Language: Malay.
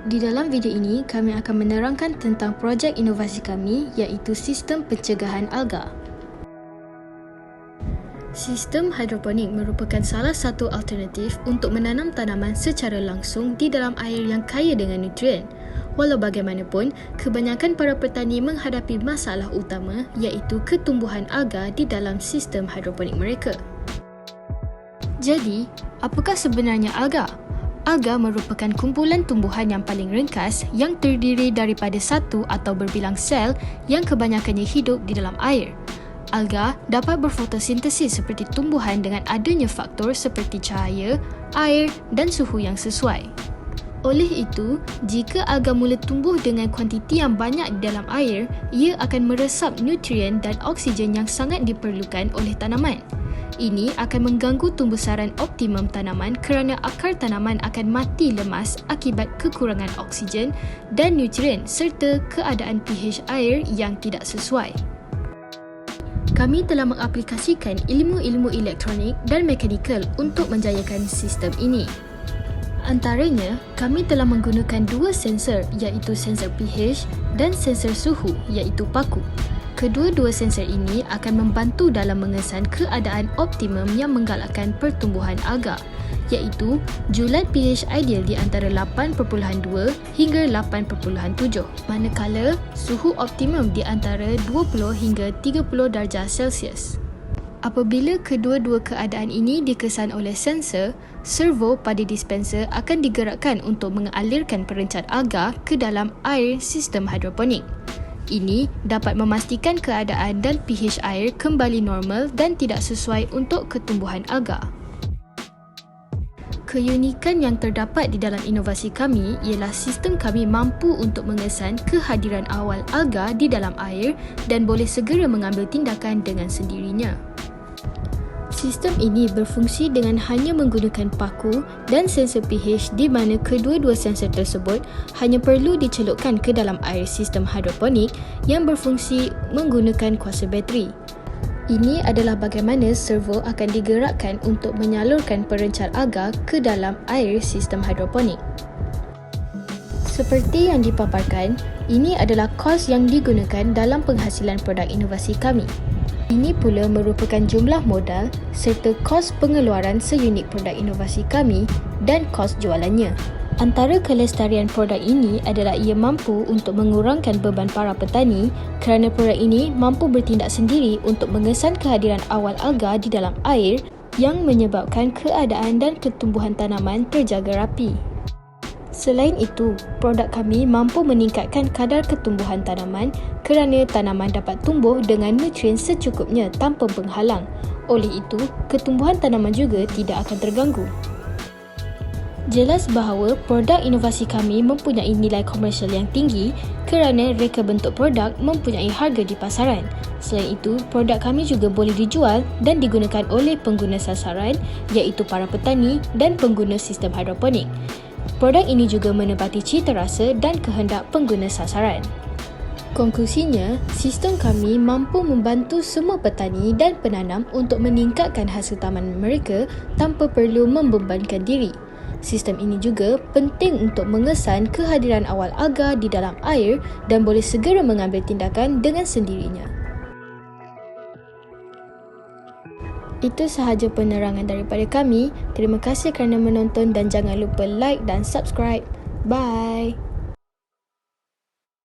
Di dalam video ini, kami akan menerangkan tentang projek inovasi kami iaitu sistem pencegahan alga. Sistem hidroponik merupakan salah satu alternatif untuk menanam tanaman secara langsung di dalam air yang kaya dengan nutrien. Walau bagaimanapun, kebanyakan para petani menghadapi masalah utama iaitu ketumbuhan alga di dalam sistem hidroponik mereka. Jadi, apakah sebenarnya alga? Alga merupakan kumpulan tumbuhan yang paling ringkas yang terdiri daripada satu atau berbilang sel yang kebanyakannya hidup di dalam air. Alga dapat berfotosintesis seperti tumbuhan dengan adanya faktor seperti cahaya, air dan suhu yang sesuai. Oleh itu, jika alga mula tumbuh dengan kuantiti yang banyak di dalam air, ia akan meresap nutrien dan oksigen yang sangat diperlukan oleh tanaman. Ini akan mengganggu tumbusaran optimum tanaman kerana akar tanaman akan mati lemas akibat kekurangan oksigen dan nutrien serta keadaan pH air yang tidak sesuai. Kami telah mengaplikasikan ilmu-ilmu elektronik dan mekanikal untuk menjayakan sistem ini. Antaranya, kami telah menggunakan dua sensor iaitu sensor pH dan sensor suhu iaitu paku. Kedua-dua sensor ini akan membantu dalam mengesan keadaan optimum yang menggalakkan pertumbuhan alga, iaitu julat pH ideal di antara 8.2 hingga 8.7, manakala suhu optimum di antara 20 hingga 30 darjah Celsius. Apabila kedua-dua keadaan ini dikesan oleh sensor, servo pada dispenser akan digerakkan untuk mengalirkan perencat alga ke dalam air sistem hidroponik. Ini dapat memastikan keadaan dan pH air kembali normal dan tidak sesuai untuk ketumbuhan alga. Keunikan yang terdapat di dalam inovasi kami ialah sistem kami mampu untuk mengesan kehadiran awal alga di dalam air dan boleh segera mengambil tindakan dengan sendirinya. Sistem ini berfungsi dengan hanya menggunakan paku dan sensor pH di mana kedua-dua sensor tersebut hanya perlu dicelupkan ke dalam air sistem hidroponik yang berfungsi menggunakan kuasa bateri. Ini adalah bagaimana servo akan digerakkan untuk menyalurkan perencat alga ke dalam air sistem hidroponik. Seperti yang dipaparkan, ini adalah kos yang digunakan dalam penghasilan produk inovasi kami. Ini pula merupakan jumlah modal serta kos pengeluaran seunit produk inovasi kami dan kos jualannya. Antara kelestarian produk ini adalah ia mampu untuk mengurangkan beban para petani kerana produk ini mampu bertindak sendiri untuk mengesan kehadiran awal alga di dalam air yang menyebabkan keadaan dan pertumbuhan tanaman terjaga rapi. Selain itu, produk kami mampu meningkatkan kadar ketumbuhan tanaman kerana tanaman dapat tumbuh dengan nutrien secukupnya tanpa penghalang. Oleh itu, ketumbuhan tanaman juga tidak akan terganggu. Jelas bahawa produk inovasi kami mempunyai nilai komersial yang tinggi kerana reka bentuk produk mempunyai harga di pasaran. Selain itu, produk kami juga boleh dijual dan digunakan oleh pengguna sasaran iaitu para petani dan pengguna sistem hidroponik. Produk ini juga menepati cita rasa dan kehendak pengguna sasaran. Konklusinya, sistem kami mampu membantu semua petani dan penanam untuk meningkatkan hasil tanaman mereka tanpa perlu membebankan diri. Sistem ini juga penting untuk mengesan kehadiran awal alga di dalam air dan boleh segera mengambil tindakan dengan sendirinya. Itu sahaja penerangan daripada kami. Terima kasih kerana menonton dan jangan lupa like dan subscribe. Bye!